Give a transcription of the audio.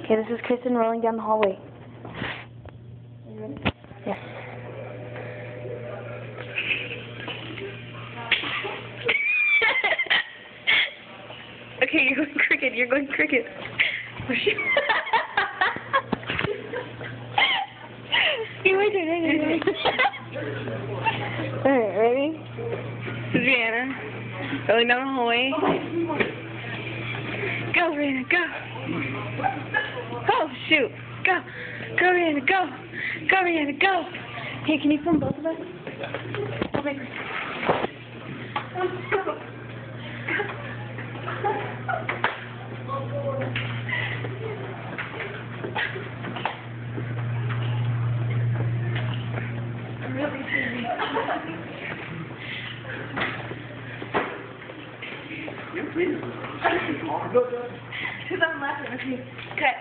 Okay, this is Kristen rolling down the hallway. Are you ready? Yeah. Okay, you're going crooked. You're going crooked. Okay, wait a minute. Alright, ready? This is Rihanna. Rolling down the hallway. Go, Rihanna, go. Oh, shoot. Go. Go, Rihanna, go. Go, Rihanna, go. Hey, can you film both of us? Okay. Go. Really busy. You're busy. Because I'm laughing. Okay. Cut.